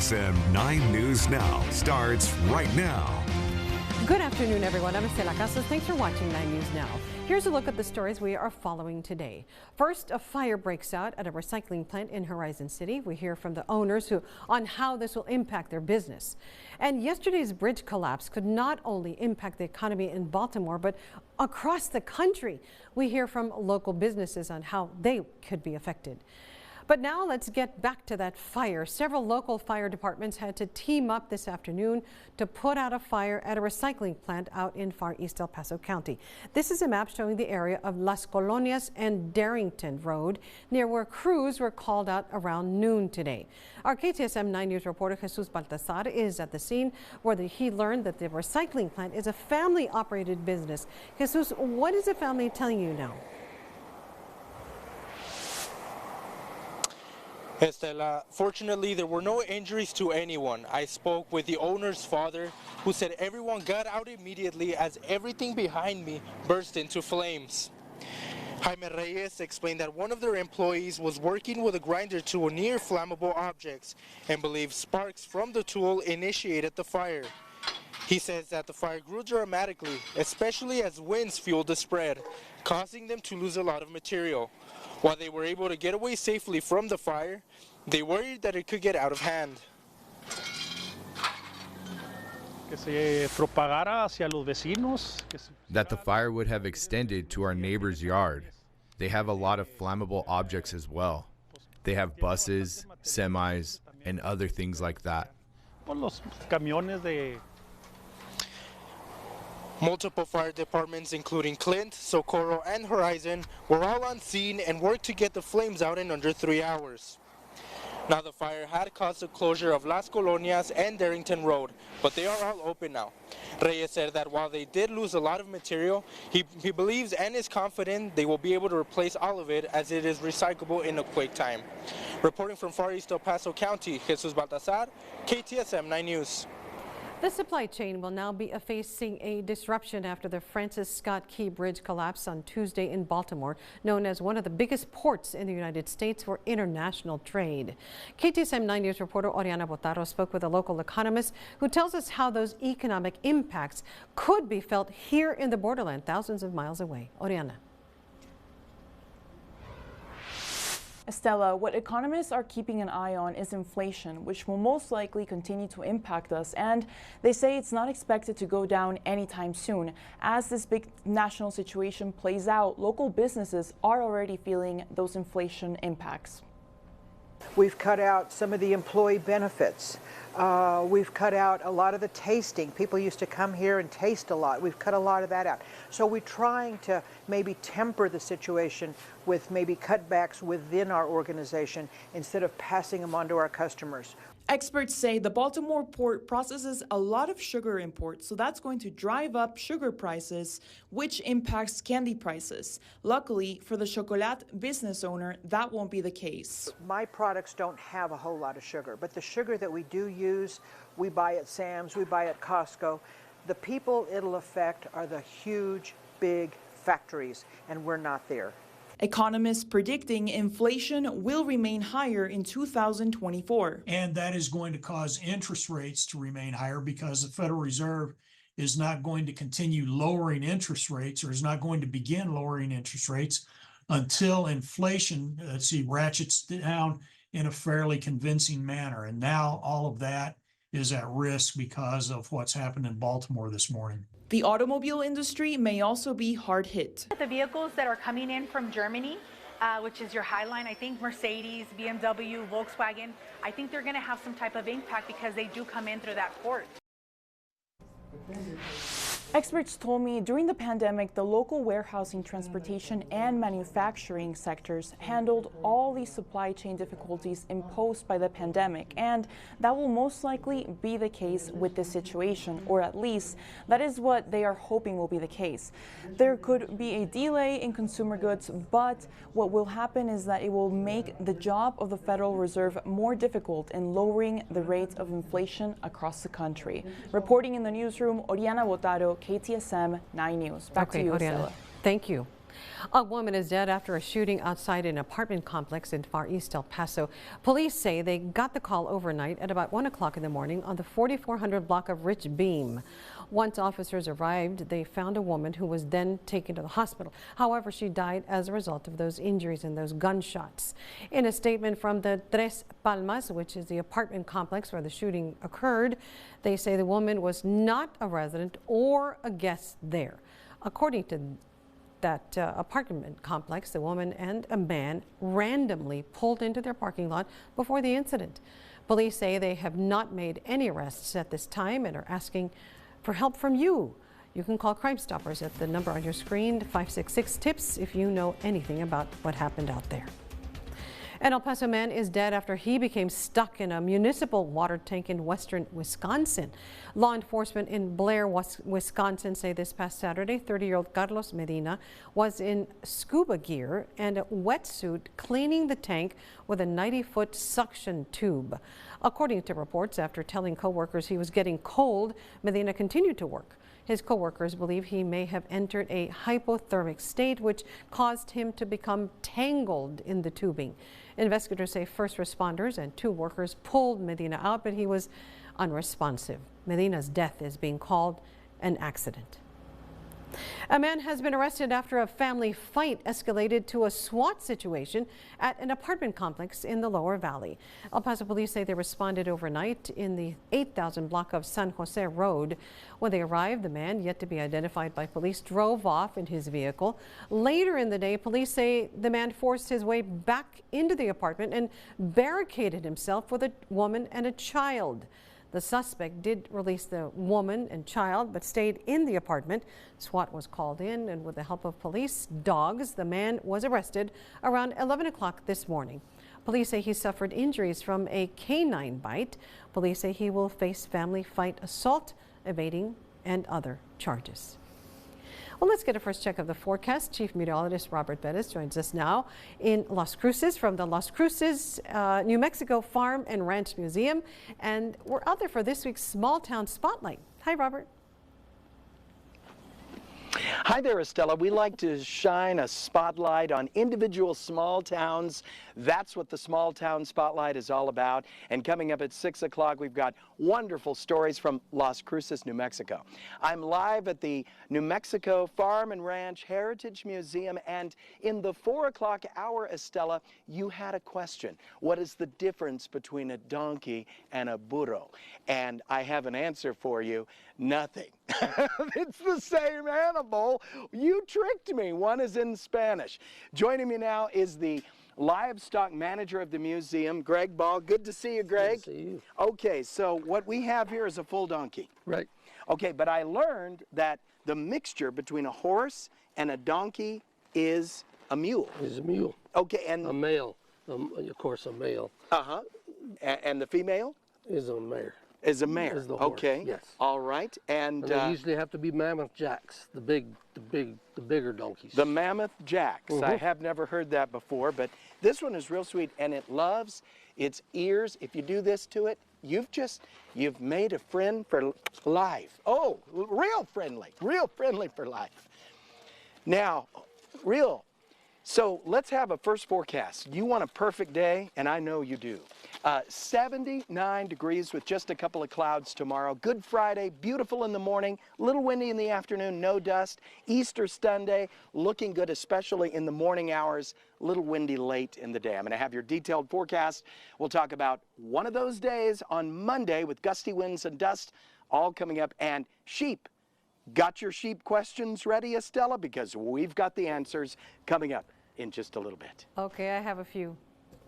KTSM 9 News Now starts right now. Good afternoon, everyone. I'm Estela Casas. Thanks for watching 9 News Now. Here's a look at the stories we are following today. First, a fire breaks out at a recycling plant in Horizon City. We hear from the owners on how this will impact their business. And yesterday's bridge collapse could not only impact the economy in Baltimore, but across the country. We hear from local businesses on how they could be affected. But now let's get back to that fire. Several local fire departments had to team up this afternoon to put out a fire at a recycling plant out in Far East El Paso County. This is a map showing the area of Las Colonias and Darrington Road, near where crews were called out around noon today. Our KTSM 9 News reporter Jesus Baltazar is at the scene where he learned that the recycling plant is a family-operated business. Jesus, what is the family telling you now? Estela, fortunately, there were no injuries to anyone. I spoke with the owner's father, who said everyone got out immediately as everything behind me burst into flames. Jaime Reyes explained that one of their employees was working with a grinder tool near flammable objects and believes sparks from the tool initiated the fire. He says that the fire grew dramatically, especially as winds fueled the spread, causing them to lose a lot of material. While they were able to get away safely from the fire, they worried that it could get out of hand. That the fire would have extended to our neighbor's yard. They have a lot of flammable objects as well. They have buses, semis, and other things like that. Multiple fire departments, including Clint, Socorro, and Horizon, were all on scene and worked to get the flames out in under 3 hours. Now, the fire had caused the closure of Las Colonias and Darrington Road, but they are all open now. Reyes said that while they did lose a lot of material, he believes and is confident they will be able to replace all of it as it is recyclable in a quick time. Reporting from Far East El Paso County, Jesus Baltazar, KTSM 9 News. The supply chain will now be facing a disruption after the Francis Scott Key Bridge collapse on Tuesday in Baltimore, known as one of the biggest ports in the United States for international trade. KTSM 9 News reporter Oriana Botaro spoke with a local economist who tells us how those economic impacts could be felt here in the borderland, thousands of miles away. Oriana. Estela, what economists are keeping an eye on is inflation, which will most likely continue to impact us. And they say it's not expected to go down anytime soon. As this big national situation plays out, local businesses are already feeling those inflation impacts. We've cut out some of the employee benefits. We've cut out a lot of the tasting. People used to come here and taste a lot. We've cut a lot of that out. So we're trying to maybe temper the situation with maybe cutbacks within our organization instead of passing them on to our customers. Experts say the Baltimore port processes a lot of sugar imports, so that's going to drive up sugar prices, which impacts candy prices. Luckily, for the chocolat business owner, that won't be the case. My products don't have a whole lot of sugar, but the sugar that we do use, we buy at Sam's, we buy at Costco. The people it'll affect are the huge, big factories, and we're not there. Economists predicting inflation will remain higher in 2024. And that is going to cause interest rates to remain higher because the Federal Reserve is not going to continue lowering interest rates, or is not going to begin lowering interest rates until inflation, ratchets down in a fairly convincing manner. And now all of that is at risk because of what's happened in Baltimore this morning. The automobile industry may also be hard hit. The vehicles that are coming in from Germany, which is your Highline, I think Mercedes, BMW, Volkswagen, I think they're going to have some type of impact because they do come in through that port. Experts told me during the pandemic, the local warehousing, transportation, and manufacturing sectors handled all these supply chain difficulties imposed by the pandemic, and that will most likely be the case with this situation, or at least that is what they are hoping will be the case. There could be a delay in consumer goods, but what will happen is that it will make the job of the Federal Reserve more difficult in lowering the rate of inflation across the country. Reporting in the newsroom, Oriana Botaro, KTSM 9 News. Back to you, Oriana. Estela. Thank you. A woman is dead after a shooting outside an apartment complex in Far East El Paso. Police say they got the call overnight at about 1 o'clock in the morning on the 4400 block of Rich Beam. Once officers arrived, they found a woman who was then taken to the hospital. However, she died as a result of those injuries and those gunshots. In a statement from the Tres Palmas, which is the apartment complex where the shooting occurred, they say the woman was not a resident or a guest there. According to that apartment complex, the woman and a man randomly pulled into their parking lot before the incident. Police say they have not made any arrests at this time and are asking for help from you. You can call Crime Stoppers at the number on your screen, 566-TIPS, if you know anything about what happened out there. An El Paso man is dead after he became stuck in a municipal water tank in western Wisconsin. Law enforcement in Blair, Wisconsin say this past Saturday, 30-year-old Carlos Medina was in scuba gear and a wetsuit cleaning the tank with a 90-foot suction tube. According to reports, after telling coworkers he was getting cold, Medina continued to work. His coworkers believe he may have entered a hypothermic state, which caused him to become tangled in the tubing. Investigators say first responders and 2 workers pulled Medina out, but he was unresponsive. Medina's death is being called an accident. A man has been arrested after a family fight escalated to a SWAT situation at an apartment complex in the Lower Valley. El Paso police say they responded overnight in the 8000 block of San Jose Road. When they arrived, the man, yet to be identified by police, drove off in his vehicle. Later in the day, police say the man forced his way back into the apartment and barricaded himself with a woman and a child. The suspect did release the woman and child, but stayed in the apartment. SWAT was called in, and with the help of police dogs, the man was arrested around 11 o'clock this morning. Police say he suffered injuries from a canine bite. Police say he will face family fight, assault, evading, and other charges. Well, let's get a first check of the forecast. Chief Meteorologist Robert Bettis joins us now in Las Cruces from the Las Cruces, New Mexico Farm and Ranch Museum. And we're out there for this week's Small Town Spotlight. Hi, Robert. Hi there, Estella. We like to shine a spotlight on individual small towns. That's what the Small Town Spotlight is all about. And coming up at 6 o'clock, we've got wonderful stories from Las Cruces, New Mexico. I'm live at the New Mexico Farm and Ranch Heritage Museum, and in the 4 o'clock hour, Estella, you had a question. What is the difference between a donkey and a burro? And I have an answer for you. Nothing. It's the same animal. You tricked me. One is in Spanish. Joining me now is the livestock manager of the museum, Greg Ball. Good to see you, Greg. Good to see you. Okay, so what we have here is a full donkey. Right. Okay, but I learned that the mixture between a horse and a donkey is a mule. Is a mule. Okay, and a male. Of course, a male. Uh-huh. And the female? Is a mare. Is a mare. Is the horse, okay. Yes. All right. And they usually have to be mammoth jacks, the bigger donkeys. The mammoth jacks. I have never heard that before, but this one is real sweet, and it loves its ears. If you do this to it, you've made a friend for life. Oh, real friendly for life. Now, so let's have a first forecast. You want a perfect day, and I know you do. 79 degrees with just a couple of clouds tomorrow. Good Friday, beautiful in the morning, a little windy in the afternoon, no dust. Easter Sunday, looking good, especially in the morning hours, a little windy late in the day. I'm going to have your detailed forecast. We'll talk about one of those days on Monday with gusty winds and dust, all coming up, and sheep. Got your sheep questions ready, Estella? Because we've got the answers coming up in just a little bit. Okay, I have a few.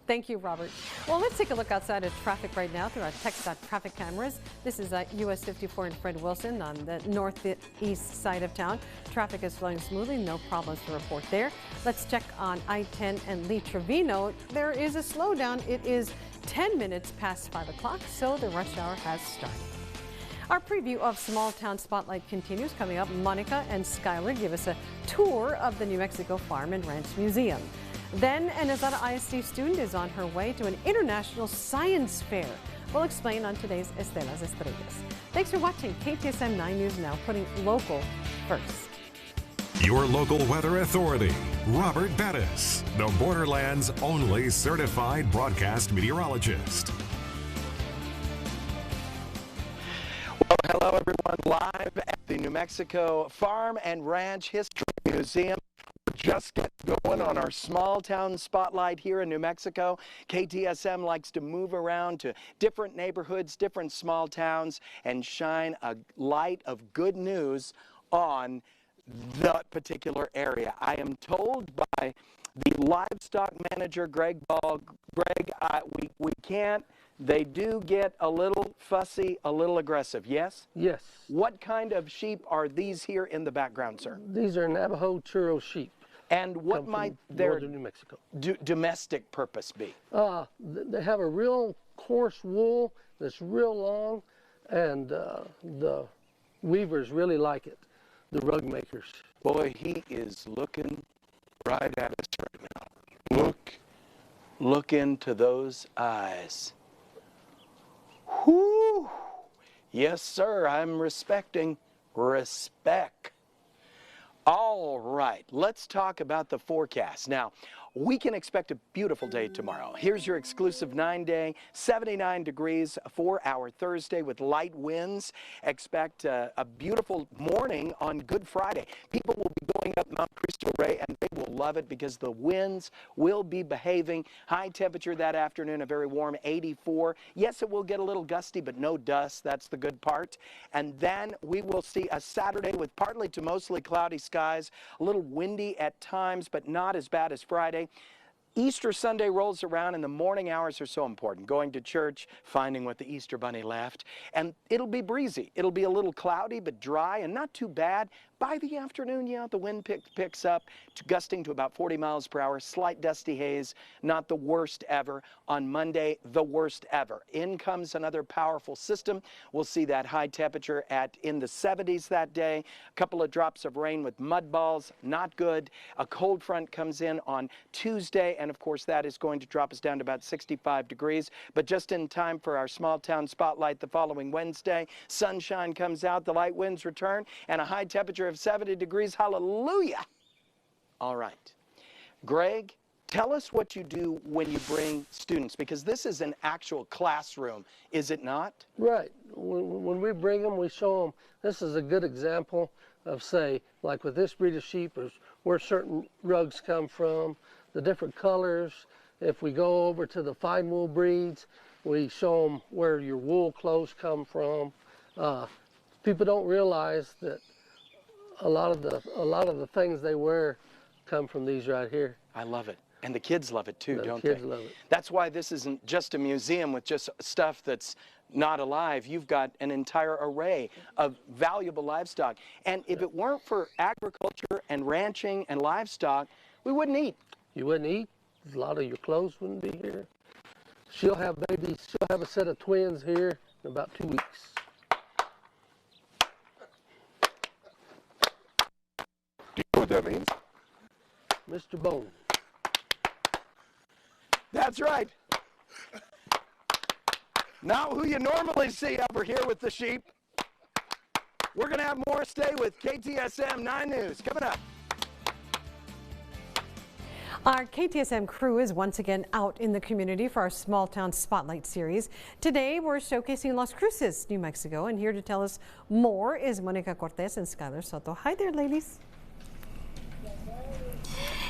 Thank you, Robert. Well, let's take a look outside at traffic right now through our TxDOT traffic cameras. This is US 54 and Fred Wilson on the northeast side of town. Traffic is flowing smoothly, no problems to report there. Let's check on I-10 and Lee Trevino. There is a slowdown. It is 10 minutes past 5 o'clock, so the rush hour has started. Our preview of Small Town Spotlight continues. Coming up, Monica and Skylar give us a tour of the New Mexico Farm and Ranch Museum. Then an Azada ISD student is on her way to an international science fair. We'll explain on today's Estelas Estrellas. Thanks for watching KTSM 9 News Now, putting local first. Your local weather authority, Robert Bettis, the Borderlands' only certified broadcast meteorologist. Well, hello everyone, live at the New Mexico Farm and Ranch History Museum. We're just getting going on our small town spotlight here in New Mexico. KTSM likes to move around to different neighborhoods, different small towns, and shine a light of good news on that particular area. I am told by the livestock manager, Greg Ball, Greg, we can't. They do get a little fussy, a little aggressive, yes? Yes. What kind of sheep are these here in the background, sir? These are Navajo churro sheep. And what might their northern New Mexico. Domestic purpose be? They have a real coarse wool that's real long, and the weavers really like it, the rug makers. Boy, he is looking right at us right now. Look into those eyes. Whoo! Yes, sir, I'm respecting respect. All right, let's talk about the forecast. Now, we can expect a beautiful day tomorrow. Here's your exclusive 9-day, 79 degrees for our Thursday with light winds. Expect a beautiful morning on Good Friday. People will be going up Mount Cristo Rey, and they will love it because the winds will be behaving. High temperature that afternoon, a very warm 84. Yes, it will get a little gusty, but no dust. That's the good part. And then we will see a Saturday with partly to mostly cloudy skies, a little windy at times, but not as bad as Friday. Easter Sunday rolls around, and the morning hours are so important. Going to church, finding what the Easter Bunny left, and it'll be breezy. It'll be a little cloudy, but dry and not too bad. By the afternoon, yeah, the wind picks up, gusting to about 40 miles per hour, slight dusty haze, not the worst ever. On Monday, the worst ever. In comes another powerful system. We'll see that high temperature in the 70s that day. A couple of drops of rain with mud balls, not good. A cold front comes in on Tuesday, and of course that is going to drop us down to about 65 degrees, but just in time for our small town spotlight the following Wednesday. Sunshine comes out, the light winds return, and a high temperature of 70 degrees. Hallelujah! All right. Greg, tell us what you do when you bring students, because this is an actual classroom, is it not? Right. When we bring them, we show them. This is a good example of, say, like with this breed of sheep, is where certain rugs come from, the different colors. If we go over to the fine wool breeds, we show them where your wool clothes come from. People don't realize that a lot of the things they wear come from these right here. I love it. And the kids love it too, don't they? The kids love it. That's why this isn't just a museum with just stuff that's not alive. You've got an entire array of valuable livestock. And if it weren't for agriculture and ranching and livestock, we wouldn't eat. You wouldn't eat. A lot of your clothes wouldn't be here. She'll have babies. She'll have a set of twins here in about 2 weeks. Do you know what that means? Mr. Bone. That's right. Not who you normally see over here with the sheep. We're going to have more. Stay with KTSM 9 News coming up. Our KTSM crew is once again out in the community for our Small Town Spotlight series. Today we're showcasing Las Cruces, New Mexico, and here to tell us more is Monica Cortez and Skylar Soto. Hi there, ladies.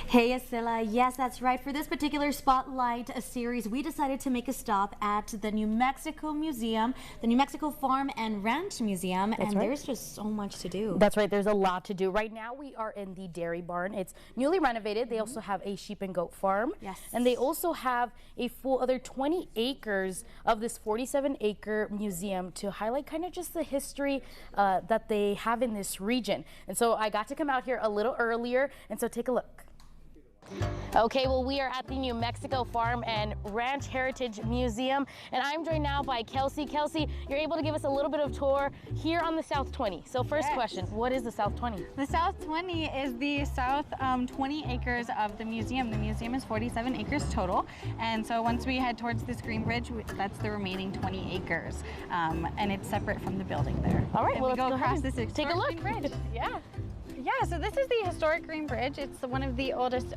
Hey Estela, yes, that's right. For this particular Spotlight series, we decided to make a stop at the New Mexico Museum, the New Mexico Farm and Ranch Museum, and there's just so much to do. That's right, there's a lot to do. Right now we are in the dairy barn. It's newly renovated. They also have a sheep and goat farm. Yes. And they also have a full other 20 acres of this 47-acre museum to highlight kind of just the history that they have in this region. And so I got to come out here a little earlier, and so take a look. Okay, well, we are at the New Mexico Farm and Ranch Heritage Museum, and I'm joined now by Kelsey. Kelsey, you're able to give us a little bit of tour here on the South 20. So first question, what is the South 20? The South 20 is the south 20 acres of the museum. The museum is 47 acres total, and so once we head towards this green bridge, that's the remaining 20 acres, and it's separate from the building there. All right, and well, we let's go across ahead. this Take a look. bridge. Yeah. Yeah, so this is the historic Green Bridge. It's one of the oldest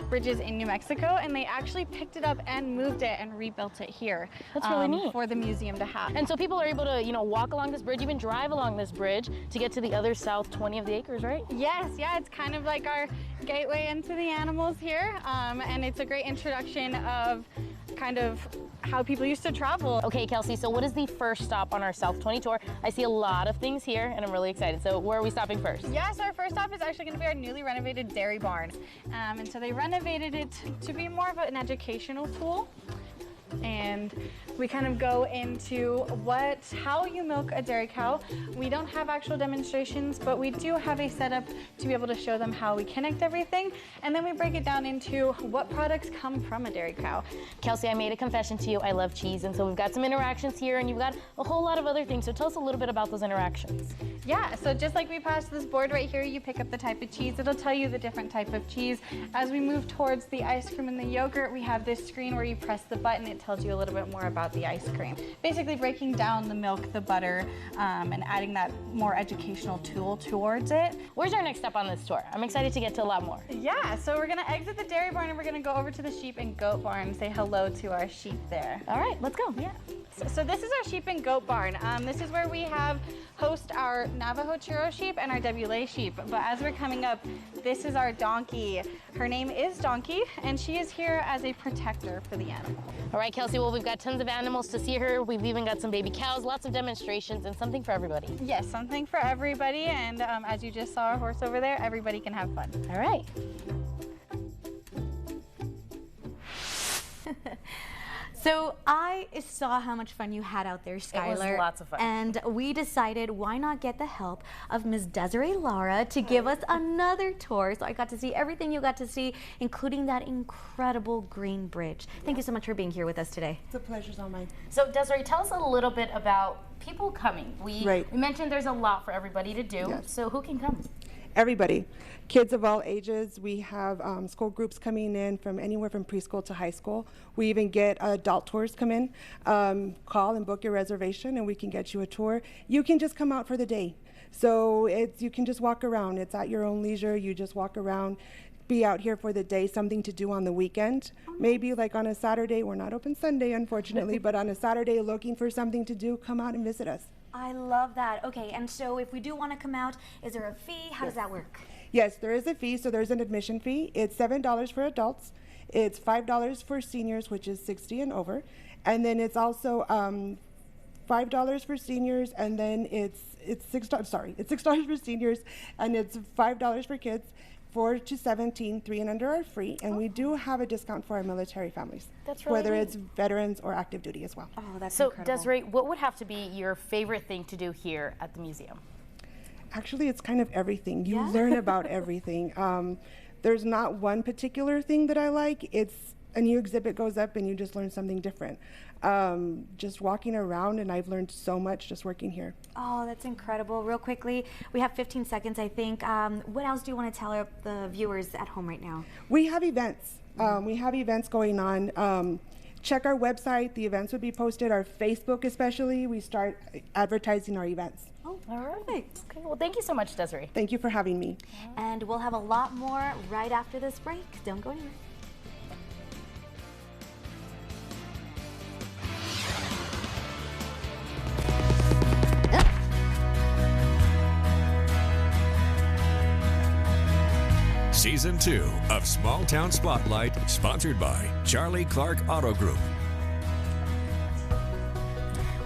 bridges in New Mexico, and they actually picked it up and moved it and rebuilt it here. That's really neat. For the museum to have. And so people are able to, you know, walk along this bridge, even drive along this bridge to get to the other south 20 of the acres, right? Yes, yeah, it's kind of like our gateway into the animals here, and it's a great introduction of kind of how people used to travel. Okay, Kelsey, so what is the first stop on our South 20 tour? I see a lot of things here, and I'm really excited. So where are we stopping first? Yes, our first stop is actually going to be our newly renovated dairy barn. And so they renovated it to be more of an educational tool. And we kind of go into how you milk a dairy cow. We don't have actual demonstrations, but we do have a setup to be able to show them how we connect everything. And then we break it down into what products come from a dairy cow. Kelsey, I made a confession to you. I love cheese, and so we've got some interactions here, and you've got a whole lot of other things. So tell us a little bit about those interactions. Yeah, so just like we passed this board right here, you pick up the type of cheese. It'll tell you the different type of cheese. As we move towards the ice cream and the yogurt, we have this screen where you press the button. It tells you a little bit more about the ice cream. Basically breaking down the milk, the butter, and adding that more educational tool towards it. Where's our next step on this tour? I'm excited to get to a lot more. Yeah, so we're gonna exit the dairy barn and we're gonna go over to the sheep and goat barn and say hello to our sheep there. All right, let's go. Yeah. So this is our sheep and goat barn. This is where we host our Navajo Churro sheep and our WLA sheep. But as we're coming up, this is our donkey. Her name is Donkey, and she is here as a protector for the animal. All right, Kelsey, well, we've got tons of animals to see her. We've even got some baby cows, lots of demonstrations, and something for everybody. Yes, something for everybody. And as you just saw our horse over there, everybody can have fun. All right. So I saw how much fun you had out there, Skylar. It was lots of fun. And we decided why not get the help of Ms. Desiree Lara to give us another tour. So I got to see everything you got to see, including that incredible green bridge. Thank you so much for being here with us today. It's a pleasure's all mine. So Desiree, tell us a little bit about people coming. We mentioned there's a lot for everybody to do. Yes. So who can come? Everybody, kids of all ages. We have school groups coming in from anywhere from preschool to high school. We even get adult tours come in. Call and book your reservation and we can get you a tour. You can just come out for the day. So you can just walk around. It's at your own leisure. You just walk around, be out here for the day, something to do on the weekend. Maybe like on a Saturday, we're not open Sunday unfortunately, but on a Saturday looking for something to do, come out and visit us. I love that. Okay, and so if we do want to come out, is there a fee? How does that work? Yes, there is a fee. So there's an admission fee. It's $7 for adults. It's $5 for seniors, which is 60 and over. And then it's also $5 for seniors, and then it's $6. Sorry, it's $6 for seniors, and it's $5 for kids. 4 to 17, 3 and under are free, and we do have a discount for our military families. That's really whether neat. it's veterans or active duty as well. Oh, that's so incredible. Desiree, what would have to be your favorite thing to do here at the museum? Actually, it's kind of everything. You learn about everything. There's not one particular thing that I like. It's a new exhibit goes up and you just learn something different. Just walking around, and I've learned so much just working here. Oh, that's incredible. Real quickly, we have 15 seconds, I think. What else do you want to tell the viewers at home right now? We have events. We have events going on. Check our website. The events will be posted. Our Facebook especially. We start advertising our events. Oh, all right. Perfect. Okay, well, thank you so much, Desiree. Thank you for having me. And we'll have a lot more right after this break. Don't go anywhere. Season 2 of Small Town Spotlight, sponsored by Charlie Clark Auto Group.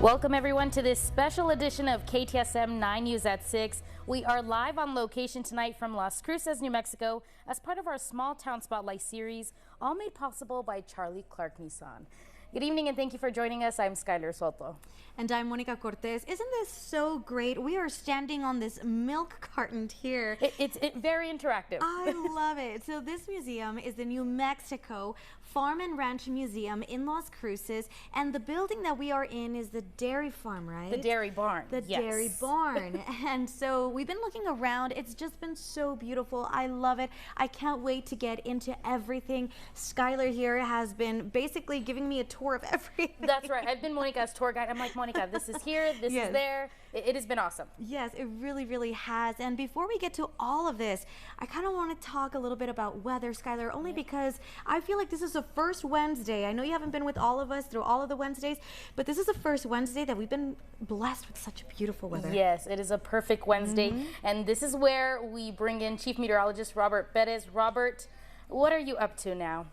Welcome everyone to this special edition of KTSM 9 News at 6. We are live on location tonight from Las Cruces, New Mexico, as part of our Small Town Spotlight series, all made possible by Charlie Clark Nissan. Good evening and thank you for joining us. I'm Skylar Soto. And I'm Monica Cortez. Isn't this so great? We are standing on this milk carton here. It's very interactive. I love it. So this museum is the New Mexico Farm and Ranch Museum in Las Cruces, and the building that we are in is the dairy farm, right? The dairy barn. The dairy barn. And so we've been looking around. It's just been so beautiful. I love it. I can't wait to get into everything. Skylar here has been basically giving me a tour tour of everything. That's right. I've been Monica's tour guide. I'm like, Monica, this is here, this is there. It has been awesome. Yes, it really, really has. And before we get to all of this, I kind of want to talk a little bit about weather, Skylar, only because I feel like this is the first Wednesday. I know you haven't been with all of us through all of the Wednesdays, but this is the first Wednesday that we've been blessed with such beautiful weather. Yes, it is a perfect Wednesday. And this is where we bring in Chief Meteorologist Robert Perez. Robert, what are you up to now?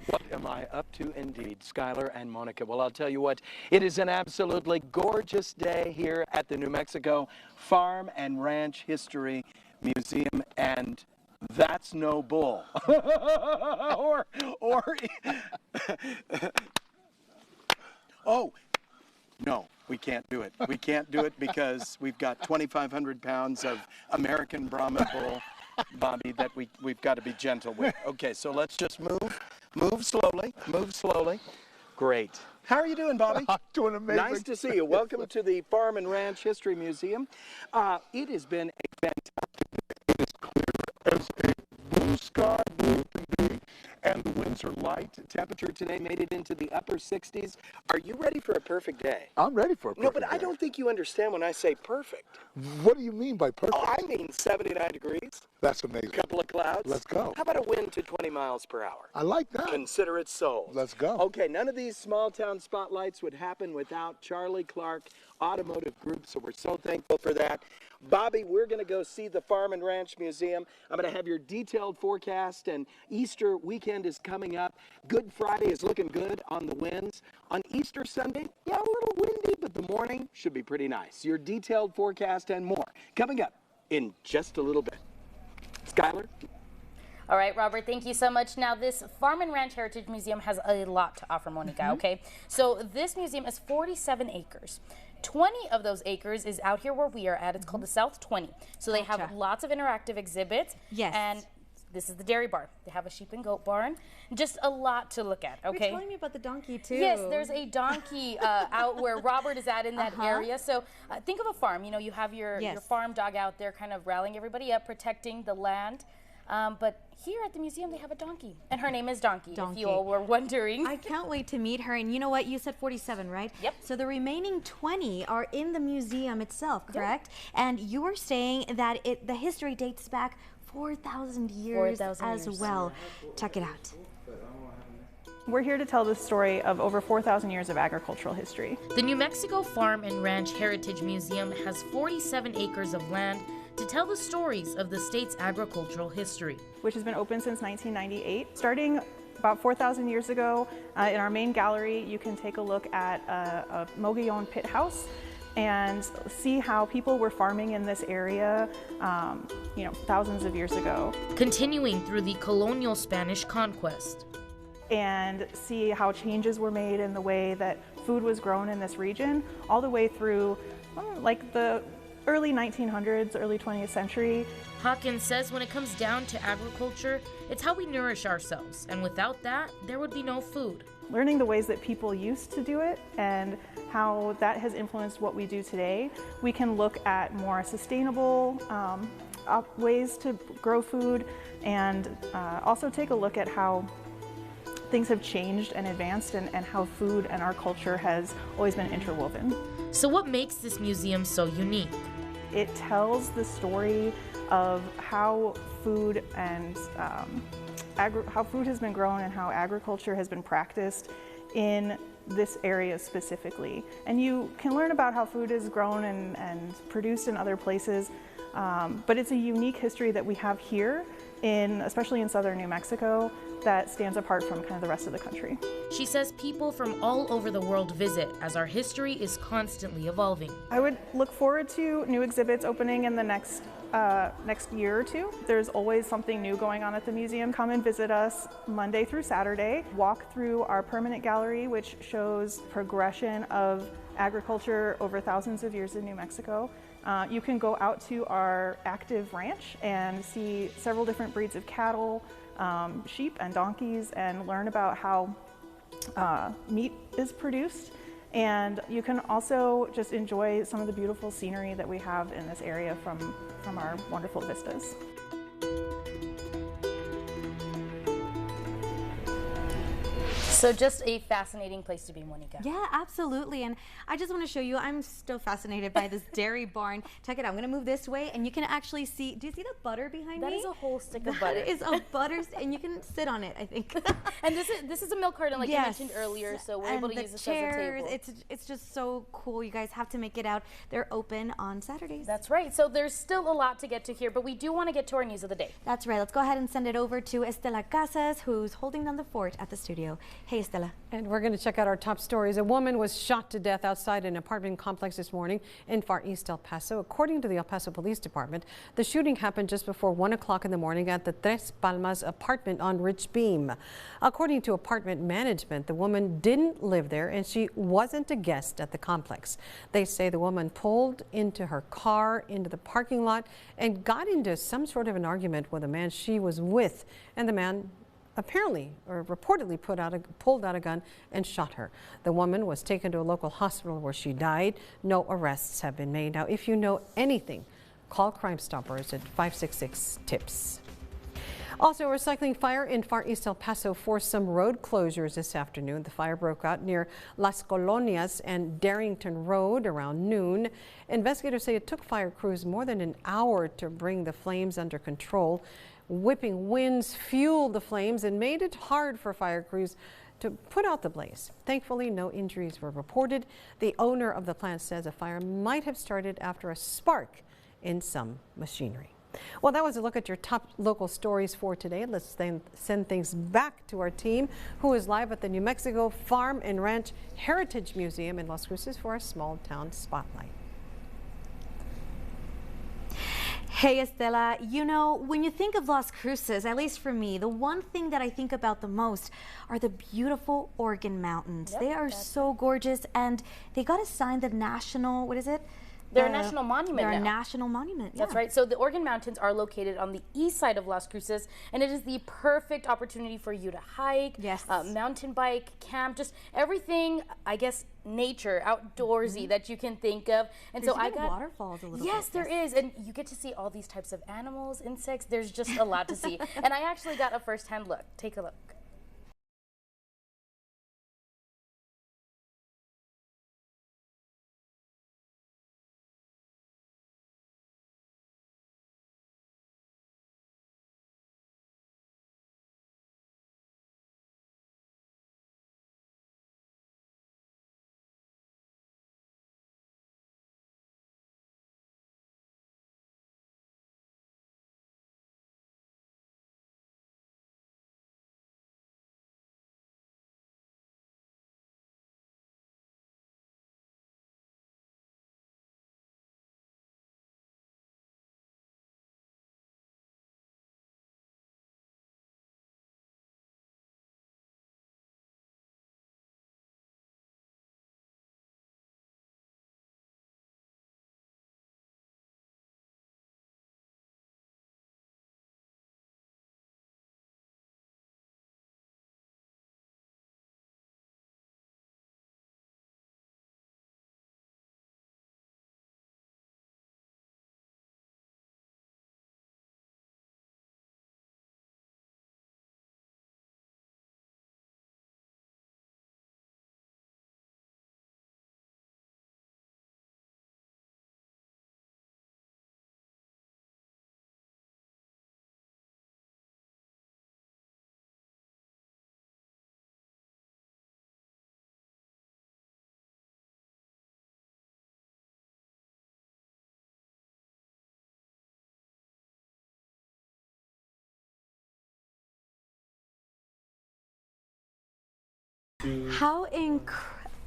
What am I up to indeed, Skylar and Monica? Well, I'll tell you what, it is an absolutely gorgeous day here at the New Mexico Farm and Ranch History Museum, and that's no bull. Oh, no, we can't do it. We can't do it because we've got 2,500 pounds of American Brahma bull, Bobby, that we've got to be gentle with. Okay, so let's just move slowly, move slowly. Great. How are you doing, Bobby? I'm doing amazing. Nice to see you. Welcome to the Farm and Ranch History Museum. It has been a fantastic day. It is clear as a blue sky, blue can be, and the winds are light. Temperature today made it into the upper 60s. Are you ready for a perfect day? I'm ready for a perfect day. No, but I don't think you understand when I say perfect. What do you mean by perfect? Oh, I mean 79 degrees. That's amazing. A couple of clouds. Let's go. How about a wind to 20 miles per hour? I like that. Consider it sold. Let's go. Okay, none of these small town spotlights would happen without Charlie Clark Automotive Group, so we're so thankful for that. Bobby, we're going to go see the Farm and Ranch Museum. I'm going to have your detailed forecast, and Easter weekend is coming up. Good Friday is looking good on the winds. On Easter Sunday, yeah, a little windy, but the morning should be pretty nice. Your detailed forecast and more coming up in just a little bit. Skylar? All right, Robert, thank you so much. Now, this Farm and Ranch Heritage Museum has a lot to offer, Monica, okay? So this museum is 47 acres. 20 of those acres is out here where we are at. It's called the South 20. So they have lots of interactive exhibits. Yes. And this is the dairy barn. They have a sheep and goat barn. Just a lot to look at, okay? You're telling me about the donkey, too. Yes, there's a donkey out where Robert is at in that area. So think of a farm. You know, you have your farm dog out there kind of rallying everybody up, protecting the land. But here at the museum, they have a donkey, and her name is Donkey, if you all were wondering. I can't wait to meet her, and you know what? You said 47, right? Yep. So the remaining 20 are in the museum itself, correct? Yep. And you were saying that the history dates back 4,000 years as well. Check it out. We're here to tell the story of over 4,000 years of agricultural history. The New Mexico Farm and Ranch Heritage Museum has 47 acres of land to tell the stories of the state's agricultural history. Which has been open since 1998. Starting about 4,000 years ago, in our main gallery, you can take a look at a Mogollon pit house and see how people were farming in this area, thousands of years ago. Continuing through the colonial Spanish conquest. And see how changes were made in the way that food was grown in this region, all the way through like the early 1900s, early 20th century. Hawkins says when it comes down to agriculture, it's how we nourish ourselves, and without that, there would be no food. Learning the ways that people used to do it and how that has influenced what we do today, we can look at more sustainable ways to grow food, and also take a look at how things have changed and advanced, and how food and our culture has always been interwoven. So what makes this museum so unique? It tells the story of how food and how food has been grown and how agriculture has been practiced in this area specifically. And you can learn about how food is grown and produced in other places, but it's a unique history that we have here, especially in southern New Mexico, that stands apart from kind of the rest of the country. She says people from all over the world visit as our history is constantly evolving. I would look forward to new exhibits opening in the next year or two. There's always something new going on at the museum. Come and visit us Monday through Saturday. Walk through our permanent gallery, which shows progression of agriculture over thousands of years in New Mexico. You can go out to our active ranch and see several different breeds of cattle, sheep and donkeys, and learn about how meat is produced. And you can also just enjoy some of the beautiful scenery that we have in this area from our wonderful vistas. So just a fascinating place to be, Monica. Yeah, absolutely. And I just want to show you, I'm still fascinated by this dairy barn. Check it out. I'm going to move this way and you can actually see, do you see the butter behind me? That is a whole stick of butter. That is a butter, and you can sit on it, I think. And this is a milk carton like you mentioned earlier, so we're able to use this chairs, as a table. It's just so cool. You guys have to make it out. They're open on Saturdays. That's right. So there's still a lot to get to here, but we do want to get to our news of the day. That's right. Let's go ahead and send it over to Estela Casas, who's holding down the fort at the studio. Hey, Estela. And we're going to check out our top stories. A woman was shot to death outside an apartment complex this morning in Far East El Paso. According to the El Paso Police Department, the shooting happened just before 1 o'clock in the morning at the Tres Palmas apartment on Rich Beam. According to apartment management, the woman didn't live there and she wasn't a guest at the complex. They say the woman pulled into her car into the parking lot and got into some sort of an argument with a man she was with, and the man apparently or reportedly pulled out a gun and shot her. The woman was taken to a local hospital where she died. No arrests have been made. Now, if you know anything, call Crime Stoppers at 566-TIPS. Also, a recycling fire in Far East El Paso forced some road closures this afternoon. The fire broke out near Las Colonias and Darrington Road around noon. Investigators say it took fire crews more than an hour to bring the flames under control. Whipping winds fueled the flames and made it hard for fire crews to put out the blaze. Thankfully, no injuries were reported. The owner of the plant says a fire might have started after a spark in some machinery. Well, that was a look at your top local stories for today. Let's then send things back to our team, who is live at the New Mexico Farm and Ranch Heritage Museum in Las Cruces for a small town spotlight. Hey, Estela, you know, when you think of Las Cruces, at least for me, the one thing that I think about the most are the beautiful Organ Mountains. They are so gorgeous, and they got assigned the national, what is it? They're a national monument They're now. a national monument, That's right. So the Organ Mountains are located on the east side of Las Cruces, and it is the perfect opportunity for you to hike, mountain bike, camp, just everything, I guess, nature, outdoorsy that you can think of. And There's so I even got waterfalls a little Yes, bit. there is, and you get to see all these types of animals, insects. There's just a lot to see. And I actually got a first-hand look. Take a look.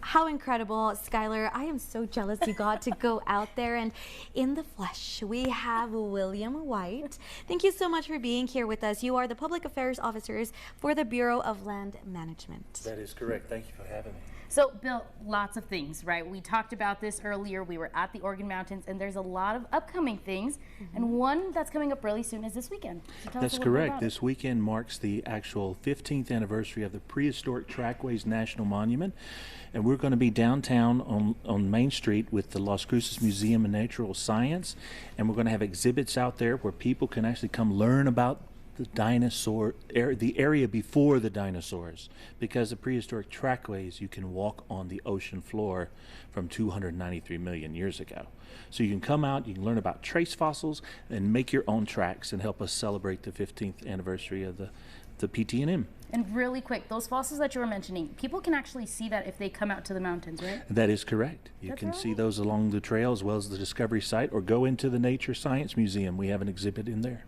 How incredible, Skylar. I am so jealous you got to go out there and in the flesh. We have William White. Thank you so much for being here with us. You are the Public Affairs Officers for the Bureau of Land Management. That is correct. Thank you for having me. So, Bill, lots of things, right? We talked about this earlier. We were at the Organ Mountains, and there's a lot of upcoming things. And one that's coming up really soon is this weekend. So tell us That's a little bit correct. about This weekend marks the actual 15th anniversary of the Prehistoric Trackways National Monument. And we're going to be downtown on Main Street with the Las Cruces Museum of Natural Science. And we're going to have exhibits out there where people can actually come learn about the the area before the dinosaurs, because the prehistoric trackways, you can walk on the ocean floor from 293 million years ago. So you can come out, you can learn about trace fossils and make your own tracks and help us celebrate the 15th anniversary of the PT&M. And really quick, those fossils that you were mentioning, people can actually see that if they come out to the mountains, right? That is correct. You That's can right. see those along the trail as well as the Discovery site, or go into the Nature Science Museum. We have an exhibit in there.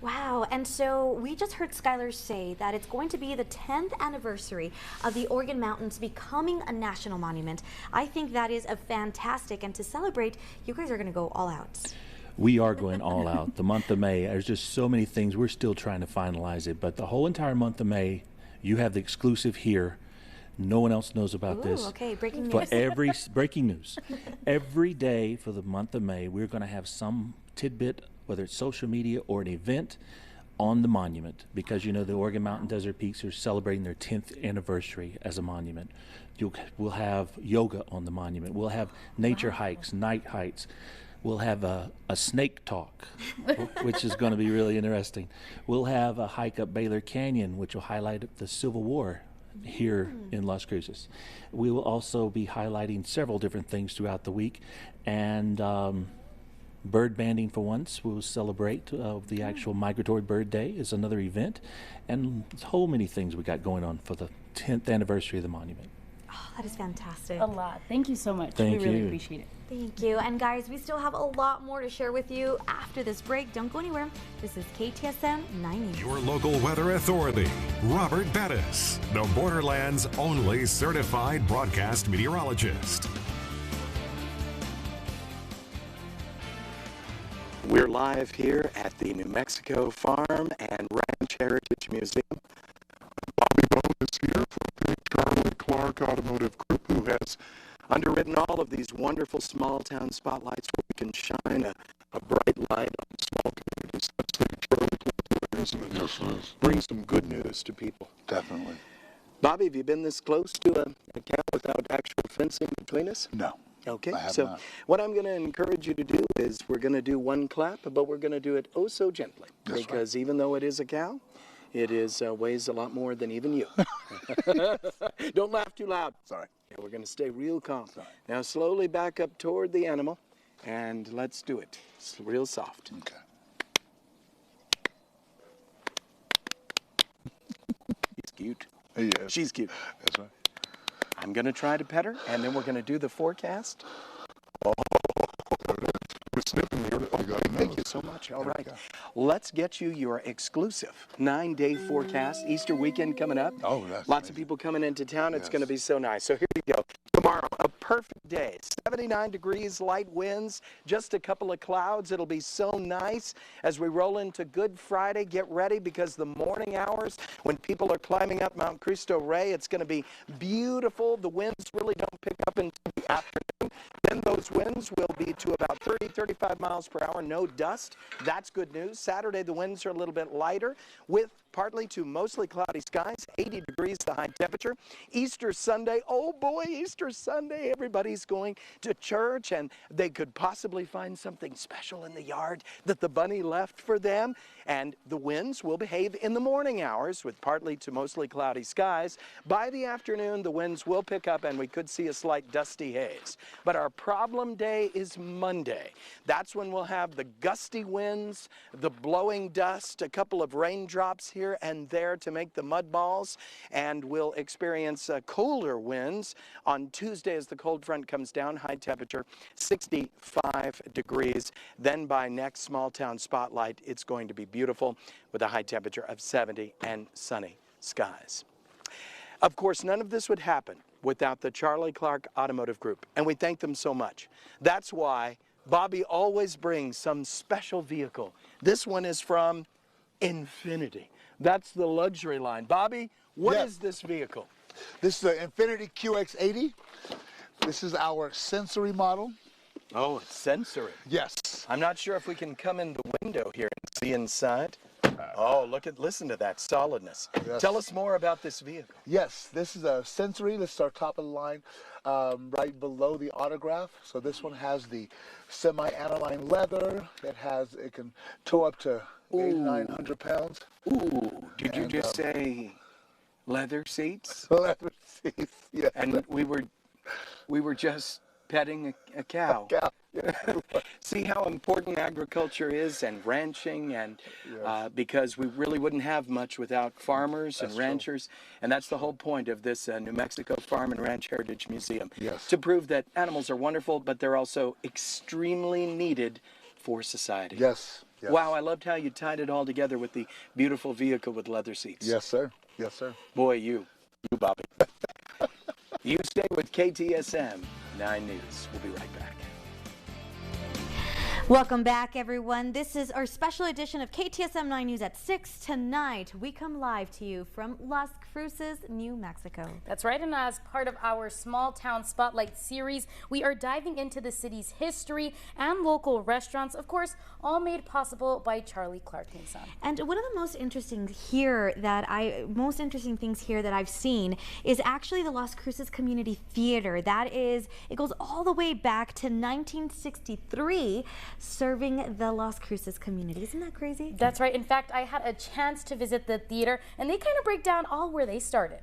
Wow, and so we just heard Skylar say that it's going to be the 10th anniversary of the Organ Mountains becoming a national monument. I think that is a fantastic, and to celebrate, you guys are going to go all out. We are going all out. The month of May, there's just so many things. We're still trying to finalize it, but the whole entire month of May, you have the exclusive here. No one else knows about this. Okay, breaking news. But breaking news. Every day for the month of May, we're going to have some tidbit, whether it's social media or an event, on the monument, because you know the Organ Mountain Desert Peaks are celebrating their 10th anniversary as a monument. We'll have yoga on the monument. We'll have nature hikes, night hikes. We'll have a snake talk, which is going to be really interesting. We'll have a hike up Baylor Canyon, which will highlight the Civil War here in Las Cruces. We will also be highlighting several different things throughout the week, and bird banding for once. We'll celebrate the actual Migratory Bird Day is another event, and so many things we got going on for the 10th anniversary of the monument. Oh, that is fantastic. A lot. Thank you so much. Thank we really you. appreciate it. Thank you. And guys, we still have a lot more to share with you after this break. Don't go anywhere. This is KTSM 9 News. Your local weather authority, Robert Bettis, the Borderlands' only certified broadcast meteorologist. We're live here at the New Mexico Farm and Ranch Heritage Museum. Bobby Bone is here from Charlie Clark Automotive Group, who has Underwritten all of these wonderful small town spotlights where we can shine a bright light on small communities. That's the Charlie Clark, isn't it? Yes, it is. Bring some good news to people. Definitely. Bobby, have you been this close to a cow without actual fencing between us? No. Okay, I have so not. what I'm going to encourage you to do is we're going to do one clap, but we're going to do it oh so gently. That's because even though it is a cow, it is weighs a lot more than even you. Don't laugh too loud. Sorry. Yeah, we're going to stay real calm. Sorry. Now slowly back up toward the animal, and let's do it. It's real soft. Okay. He's cute. He is. She's cute. That's right. I'm going to try to pet her, and then we're going to do the forecast. Oh, we're sniffing here. Oh, Thank you so much. All right. Let's get you your exclusive 9-day forecast. Easter weekend coming up. Oh, that's Lots amazing. of people coming into town. It's Yes. going to be so nice. So here you go. Tomorrow, a perfect day. 79 degrees, light winds, just a couple of clouds. It'll be so nice as we roll into Good Friday. Get ready because the morning hours when people are climbing up Mount Cristo Rey, it's going to be beautiful. The winds really don't pick up until the afternoon. Then those winds will be to about 30, 35 miles per hour. No dust. That's good news. Saturday, the winds are a little bit lighter with partly to mostly cloudy skies, 80 degrees the high temperature. Easter Sunday, oh boy, Easter Sunday, everybody's going to church and they could possibly find something special in the yard that the bunny left for them. And the winds will behave in the morning hours with partly to mostly cloudy skies. By the afternoon, the winds will pick up and we could see a slight dusty haze. But our problem day is Monday. That's when we'll have the gusty winds, the blowing dust, a couple of raindrops here and there to make the mud balls, and we'll experience colder winds on Tuesday as the cold front comes down, high temperature 65 degrees. Then by next small town spotlight, it's going to be beautiful with a high temperature of 70 and sunny skies. Of course, none of this would happen without the Charlie Clark Automotive Group, and we thank them so much. That's why Bobby always brings some special vehicle. This one is from Infinity. That's the luxury line. Bobby, what is this vehicle? This is the Infinity QX80. This is our sensory model. Oh, it's sensory. Yes. I'm not sure if we can come in the window here and see inside. Oh, listen to that solidness. Yes. Tell us more about this vehicle. Yes, this is a Sensory. This is our top of the line, right below the Autograph. So this one has the semi-aniline leather. It can tow up to 800-900 pounds. Ooh, did you just say leather seats? Leather seats, yeah. And we were just petting a cow. A cow. See how important agriculture is, and ranching, and because we really wouldn't have much without farmers and ranchers. And that's the whole point of this New Mexico Farm and Ranch Heritage Museum. Yes. To prove that animals are wonderful, but they're also extremely needed for society. Yes. Yes. Wow, I loved how you tied it all together with the beautiful vehicle with leather seats. Yes, sir. Yes, sir. Boy, you Bobby. You stay with KTSM 9 News. We'll be right back. Welcome back, everyone. This is our special edition of KTSM 9 News at 6 tonight. We come live to you from Las Cruces, New Mexico. That's right, and as part of our Small Town Spotlight series, we are diving into the city's history and local restaurants, of course, all made possible by Charlie Clark and Son. And one of the most interesting things here that I've seen is actually the Las Cruces Community Theater. It goes all the way back to 1963. Serving the Las Cruces community. Isn't that crazy? That's right. In fact, I had a chance to visit the theater, and they kind of break down all where they started.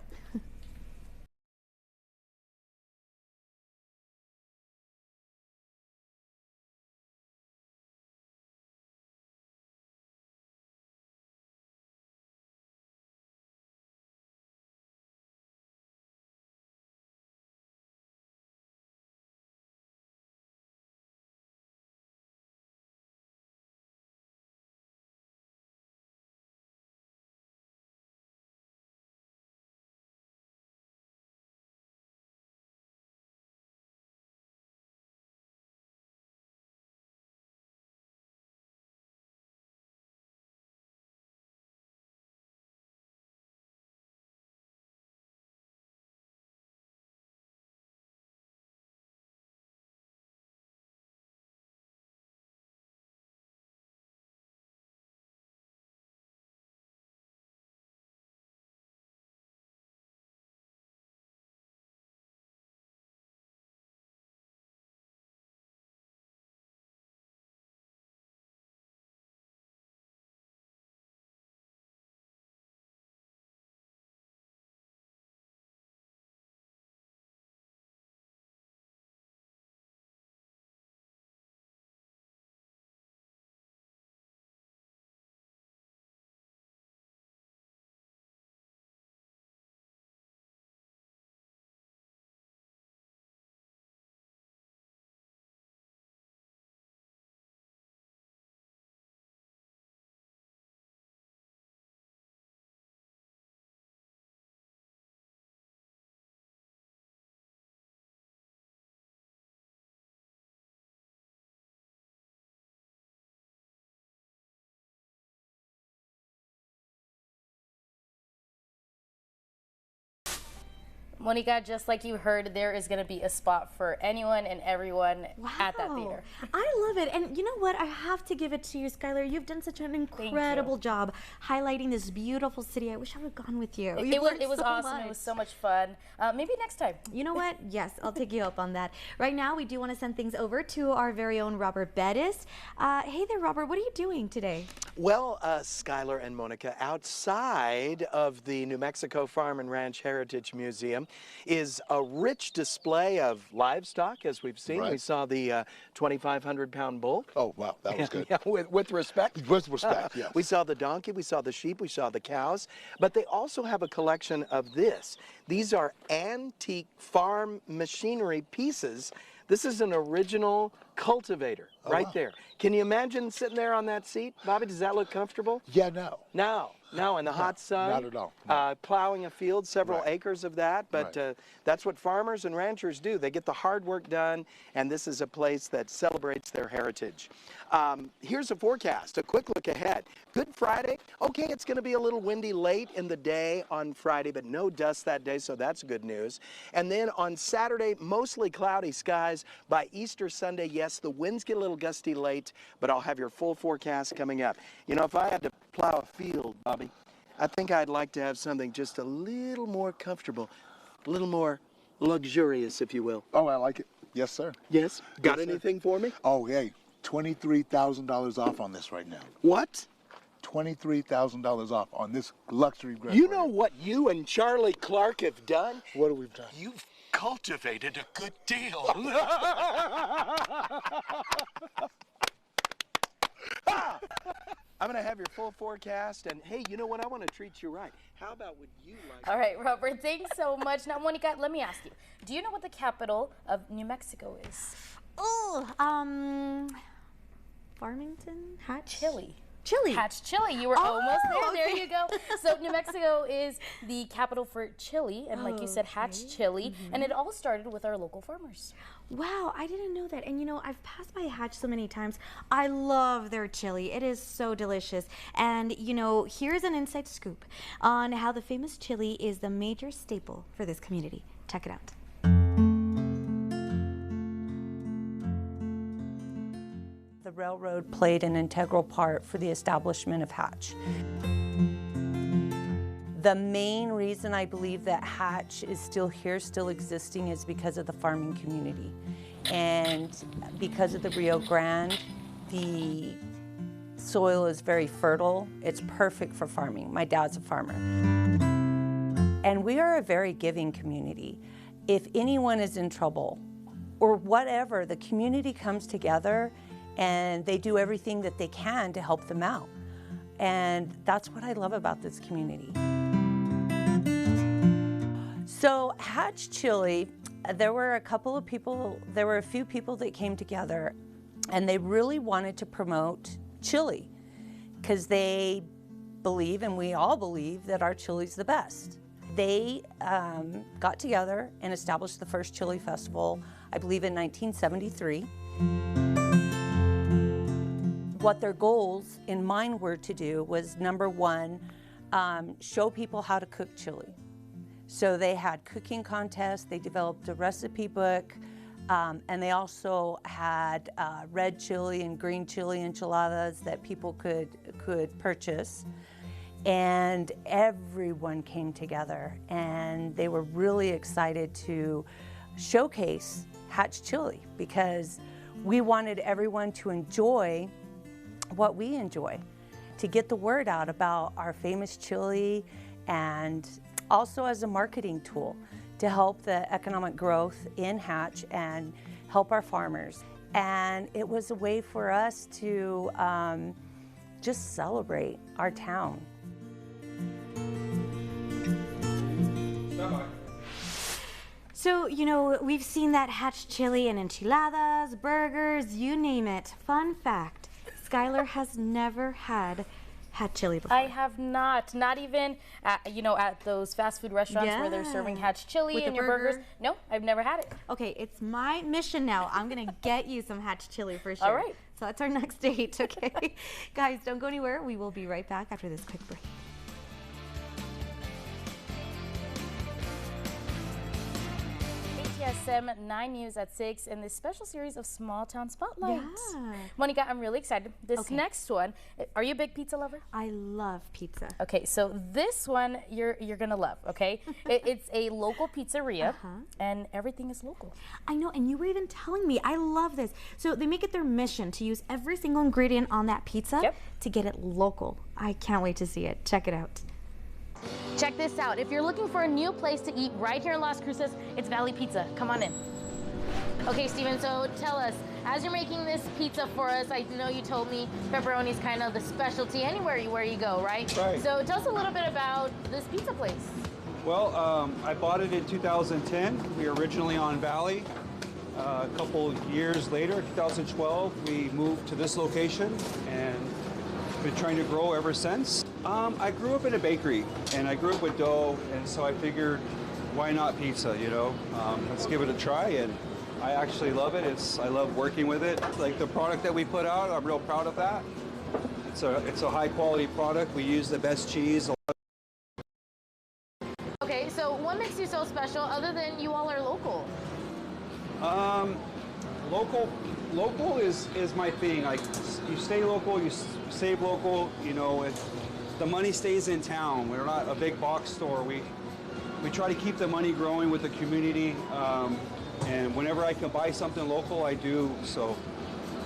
Monica, just like you heard, there is going to be a spot for anyone and everyone at that theater. I love it. And you know what? I have to give it to you, Skylar. You've done such an incredible job highlighting this beautiful city. I wish I would have gone with you. It was awesome. Much. It was so much fun. Maybe next time. You know what? Yes, I'll take you up on that. Right now, we do want to send things over to our very own Robert Bettis. Hey there, Robert. What are you doing today? Well, Skylar and Monica, outside of the New Mexico Farm and Ranch Heritage Museum is a rich display of livestock, as we've seen. Right. We saw the 2,500-pound bull. Oh, wow, that was good. Yeah, with respect. With respect, yes. We saw the donkey, we saw the sheep, we saw the cows, but they also have a collection of this. These are antique farm machinery pieces. This is an original cultivator right there. Can you imagine sitting there on that seat? Bobby, does that look comfortable? Yeah, no. No, in the hot sun. Not at all. Plowing a field, several acres of that, but that's what farmers and ranchers do. They get the hard work done, and this is a place that celebrates their heritage. Here's a forecast, a quick look ahead. Good Friday. Okay, it's going to be a little windy late in the day on Friday, but no dust that day, so that's good news. And then on Saturday, mostly cloudy skies. By Easter Sunday, yes, yes, the winds get a little gusty late, but I'll have your full forecast coming up. You know, if I had to plow a field, Bobby, I think I'd like to have something just a little more comfortable, a little more luxurious, if you will. Oh, I like it. Yes, sir. Yes? Got Yes, sir. anything for me? Oh, hey, $23,000 off on this right now. What? $23,000 off on this luxury grab. You know what you and Charlie Clark have done? What have we done? You've cultivated a good deal. I'm going to have your full forecast, and hey, you know what? I want to treat you right. How about would you like... All right, Robert, thanks so much. Now, Monica, let me ask you, do you know what the capital of New Mexico is? Oh, Farmington? Hatch? Chile. Hatch, Chile. You were almost there. Okay. There you go. So New Mexico is the capital for Chile, and like you said, Hatch, Chile, and it all started with our local farmers. Wow, I didn't know that. And you know, I've passed by Hatch so many times. I love their chili. It is so delicious. And you know, here's an inside scoop on how the famous chili is the major staple for this community. Check it out. The railroad played an integral part for the establishment of Hatch. The main reason I believe that Hatch is still here, still existing, is because of the farming community. And because of the Rio Grande, the soil is very fertile. It's perfect for farming. My dad's a farmer. And we are a very giving community. If anyone is in trouble or whatever, the community comes together and they do everything that they can to help them out. And that's what I love about this community. So Hatch Chili, there were a few people that came together, and they really wanted to promote chili because they believe, and we all believe, that our chili's the best. They got together and established the first chili festival, I believe in 1973. What their goals in mind were to do was, number one, show people how to cook chili. So they had cooking contests, they developed a recipe book, and they also had red chili and green chili enchiladas that people could purchase. And everyone came together, and they were really excited to showcase Hatch Chili because we wanted everyone to enjoy what we enjoy, to get the word out about our famous chili, and also as a marketing tool to help the economic growth in Hatch and help our farmers. And it was a way for us to just celebrate our town. So, you know, we've seen that Hatch chili and enchiladas, burgers, you name it. Fun fact, Skylar has never had Hatch chili before. I have not even at, you know, at those fast food restaurants where they're serving Hatch chili and your burgers. No, I've never had it. Okay, it's my mission now. I'm gonna get you some Hatch chili for sure. All right. So that's our next date, okay? Guys, don't go anywhere. We will be right back after this quick break. KTSM 9 News at 6 in this special series of Small Town Spotlight. Yeah. Monica, I'm really excited. This next one, are you a big pizza lover? I love pizza. Okay, so this one you're gonna love, okay? It's a local pizzeria, and everything is local. I know, and you were even telling me, I love this. So they make it their mission to use every single ingredient on that pizza to get it local. I can't wait to see it. Check it out. Check this out. If you're looking for a new place to eat right here in Las Cruces, it's Valley Pizza. Come on in. Okay, Steven, so tell us, as you're making this pizza for us, I know you told me pepperoni is kind of the specialty anywhere where you go, right? Right. So tell us a little bit about this pizza place. Well, I bought it in 2010. We were originally on Valley. A couple years later, 2012, we moved to this location and been trying to grow ever since. I grew up in a bakery, and I grew up with dough, and so I figured, why not pizza, you know? Let's give it a try, and I actually love it. I love working with it. Like the product that we put out, I'm real proud of that. It's a high quality product. We use the best cheese. Okay, so what makes you so special other than you all are local? local is my thing. Like, you stay local, you save local. You know, if the money stays in town. We're not a big box store. We try to keep the money growing with the community. And whenever I can buy something local, I do. So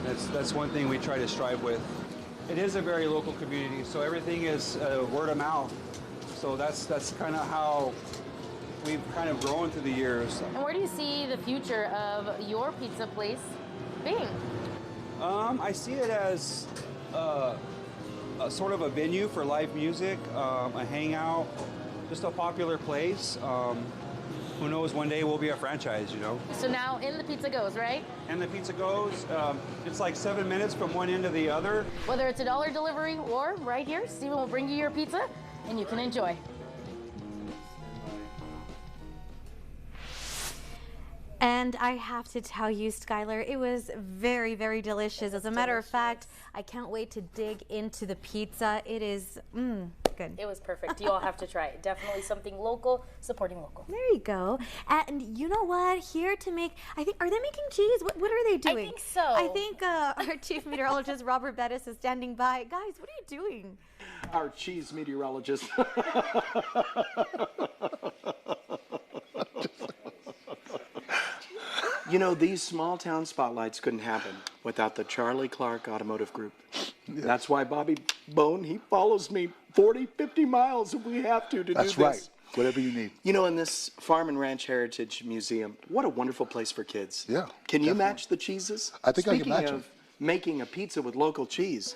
that's one thing we try to strive with. It is a very local community, so everything is word of mouth. So that's kind of how we've kind of grown through the years. And where do you see the future of your pizza place being? I see it as a sort of a venue for live music, a hangout, just a popular place. Who knows, one day we'll be a franchise, you know? So now in the pizza goes, right? And the pizza goes, it's like 7 minutes from one end to the other. Whether it's a $1 delivery or right here, Steven will bring you your pizza and you can enjoy. And I have to tell you, Skylar, it was very, very delicious. As a matter of fact, I can't wait to dig into the pizza. It is good. It was perfect. You all have to try it. Definitely something local, supporting local. There you go. And you know what? Here to make, I think, are they making cheese? What are they doing? I think so. I think our chief meteorologist, Robert Bettis, is standing by. Guys, what are you doing? Our cheese meteorologist. You know, these small town spotlights couldn't happen without the Charlie Clark Automotive Group. Yes. That's why Bobby Bone, he follows me 40, 50 miles if we have to do this. That's right. Whatever you need. You know, in this Farm and Ranch Heritage Museum, what a wonderful place for kids. Yeah. Can you match the cheeses? I think I can match them. Speaking of making a pizza with local cheese.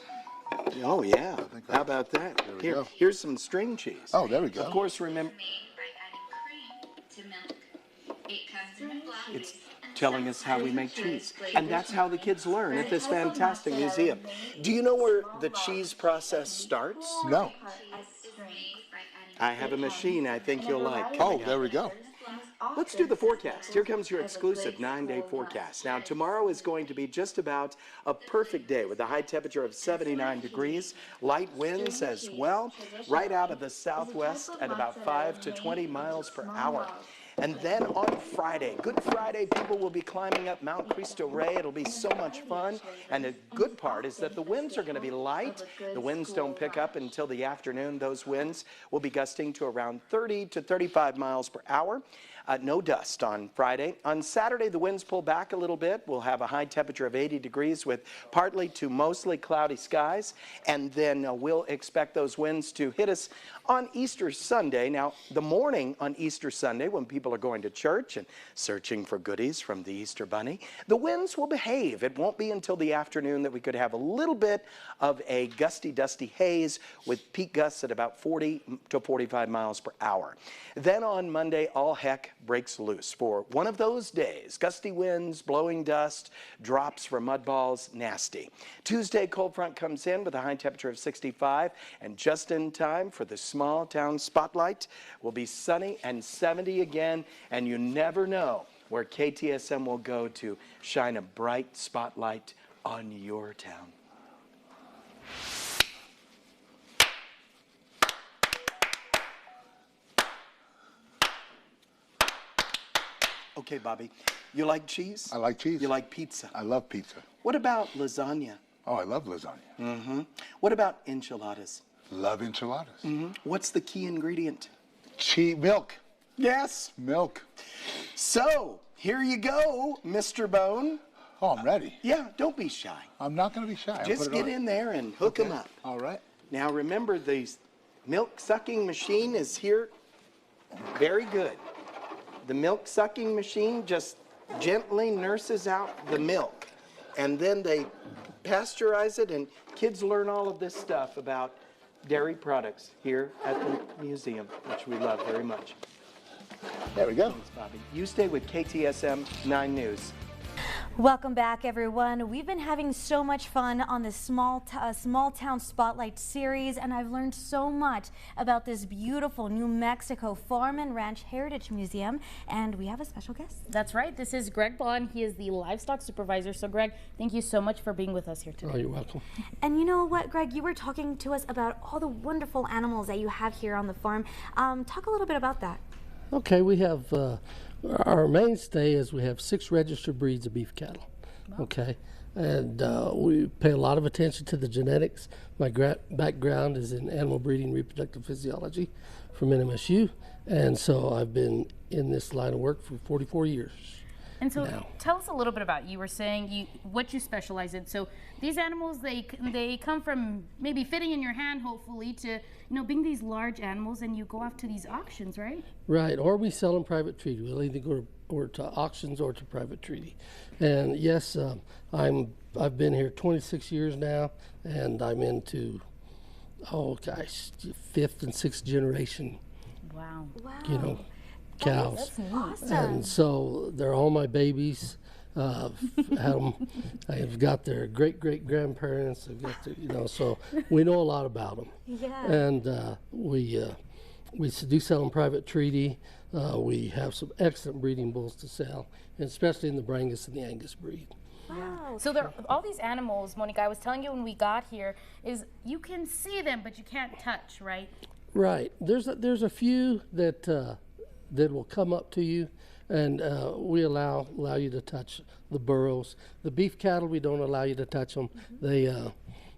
Oh, yeah. How about that? Here's some string cheese. Oh, there we go. Of course, remember. It's telling us how we make cheese. And that's how the kids learn at this fantastic museum. Do you know where the cheese process starts? No. I have a machine I think you'll like. Oh, there we go. Let's do the forecast. Here comes your exclusive 9-day forecast. Now, tomorrow is going to be just about a perfect day with a high temperature of 79 degrees, light winds as well, right out of the southwest at about 5 to 20 miles per hour. And then on Friday, Good Friday, people will be climbing up Mount Cristo Rey. It'll be so much fun. And the good part is that the winds are going to be light. The winds don't pick up until the afternoon. Those winds will be gusting to around 30 to 35 miles per hour. No dust on Friday. On Saturday, the winds pull back a little bit. We'll have a high temperature of 80 degrees with partly to mostly cloudy skies. And then we'll expect those winds to hit us on Easter Sunday. Now, the morning on Easter Sunday, when people are going to church and searching for goodies from the Easter Bunny, the winds will behave. It won't be until the afternoon that we could have a little bit of a gusty, dusty haze with peak gusts at about 40 to 45 miles per hour. Then on Monday, all heck breaks loose for one of those days. Gusty winds, blowing dust, drops for mud balls, nasty. Tuesday, cold front comes in with a high temperature of 65, and just in time for the small town spotlight. Will be sunny and 70 again, and you never know where KTSM will go to shine a bright spotlight on your town. Okay, Bobby, you like cheese? I like cheese. You like pizza? I love pizza. What about lasagna? Oh, I love lasagna. Mm-hmm. What about enchiladas? Love enchiladas. Mm-hmm. What's the key ingredient? Milk. Yes. Milk. So, here you go, Mr. Bone. Oh, I'm ready. Yeah, don't be shy. I'm not going to be shy. Just get in there and hook them up. All right. Now, remember, the milk sucking machine is here. Very good. The milk sucking machine just gently nurses out the milk. And then they pasteurize it, and kids learn all of this stuff about dairy products here at the museum, which we love very much. There we go. Thanks, Bobby. You stay with KTSM 9 News. Welcome back, everyone. We've been having so much fun on this small town spotlight series, and I've learned so much about this beautiful New Mexico Farm and Ranch Heritage Museum, and we have a special guest. That's right. This is Greg Bond. He is the livestock supervisor. So, Greg, thank you so much for being with us here today. Oh, you're welcome. And you know what, Greg? You were talking to us about all the wonderful animals that you have here on the farm. Talk a little bit about that. Okay, we have our mainstay is we have 6 registered breeds of beef cattle. Wow. Okay, and we pay a lot of attention to the genetics. My background is in animal breeding, reproductive physiology from NMSU, and so I've been in this line of work for 44 years. And so now. Tell us a little bit about, you were saying what you specialize in. So these animals, they come from maybe fitting in your hand, hopefully, to being these large animals, and you go off to these auctions, right? Right, or we sell in private treaty. We'll either go to auctions or to private treaty. And yes, I've been here 26 years now, and I'm into, oh gosh, 5th and 6th generation. Wow. Cows. That's awesome. And so they're all my babies. I've got their great-great-grandparents. I've got their, so we know a lot about them. Yeah. And we do sell in private treaty. We have some excellent breeding bulls to sell, and especially in the Brangus and the Angus breed. Wow. So there, all these animals, Monica, I was telling you when we got here, is you can see them, but you can't touch, right? Right. There's a few that will come up to you, and we allow you to touch the burros. The beef cattle, we don't allow you to touch them. They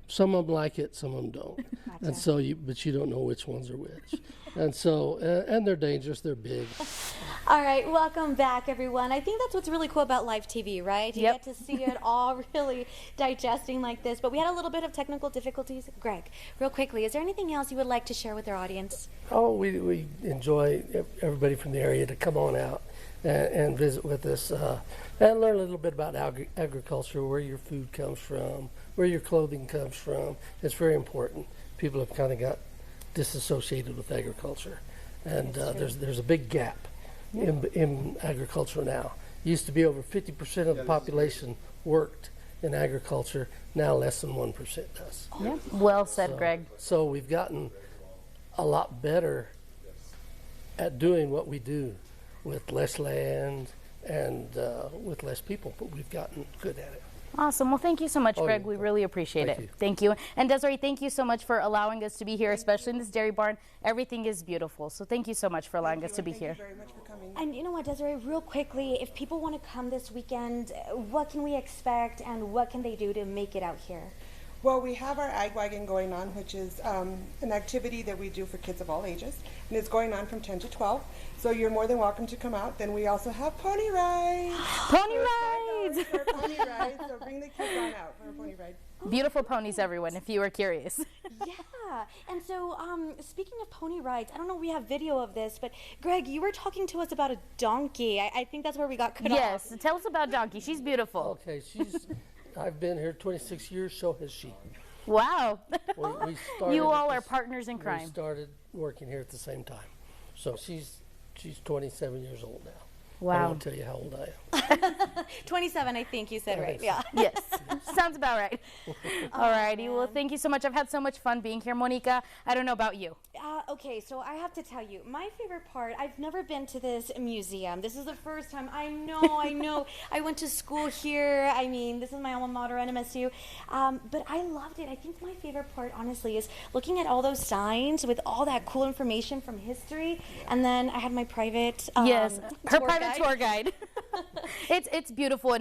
some of them like it, some of them don't. Gotcha. And so but you don't know which ones are which. And so and they're dangerous. They're big. All right, welcome back, everyone. I think that's what's really cool about live TV, right? You get to see it all really digesting like this. But we had a little bit of technical difficulties. Greg, real quickly, is there anything else you would like to share with our audience? Oh, we enjoy everybody from the area to come on out and visit with us and learn a little bit about agriculture, where your food comes from, where your clothing comes from. It's very important. People have kind of got disassociated with agriculture, and there's a big gap in agriculture now. Used to be over 50% of the population worked in agriculture. Now less than 1% does. Yeah. Well said, Greg. So we've gotten a lot better at doing what we do with less land and with less people, but we've gotten good at it. Awesome. Well, thank you so much, Greg. Yeah. We really appreciate Thank it. you. Thank you. And Desiree, thank you so much for allowing us to be here, especially in this dairy barn. Everything is beautiful. So thank you so much for allowing us to be here. Thank you very much for coming. And you know what, Desiree, real quickly, if people want to come this weekend, what can we expect and what can they do to make it out here? Well, we have our Ag Wagon going on, which is an activity that we do for kids of all ages, and it's going on from 10 to 12. So you're more than welcome to come out. Then we also have pony rides. Pony rides! Pony rides. So bring the kids on out for a pony ride. Beautiful ponies, everyone, if you are curious. Yeah. And so, speaking of pony rides, I don't know if we have video of this, but Greg, you were talking to us about a donkey. I think that's where we got cut off. Yes. Tell us about Donkey. She's beautiful. Okay, I've been here 26 years, so has she. Wow. We started You all are partners in crime. We started working here at the same time. So she's 27 years old now. Wow. I won't tell you how old I am. 27, I think you said right. Yeah. Yes. Sounds about right. All righty. Well, thank you so much. I've had so much fun being here, Monica. I don't know about you. Okay, so I have to tell you, my favorite part, I've never been to this museum. This is the first time. I know. I went to school here. I mean, this is my alma mater, NMSU. But I loved it. I think my favorite part, honestly, is looking at all those signs with all that cool information from history. And then I had my private yes, her tour private guide. tour guide. It's beautiful.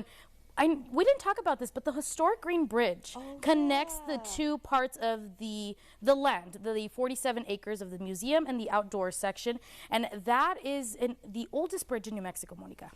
And we didn't talk about this, but the historic Green Bridge connects the two parts of the land, the 47 acres of the museum and the outdoor section, and that is the oldest bridge in New Mexico, Monica.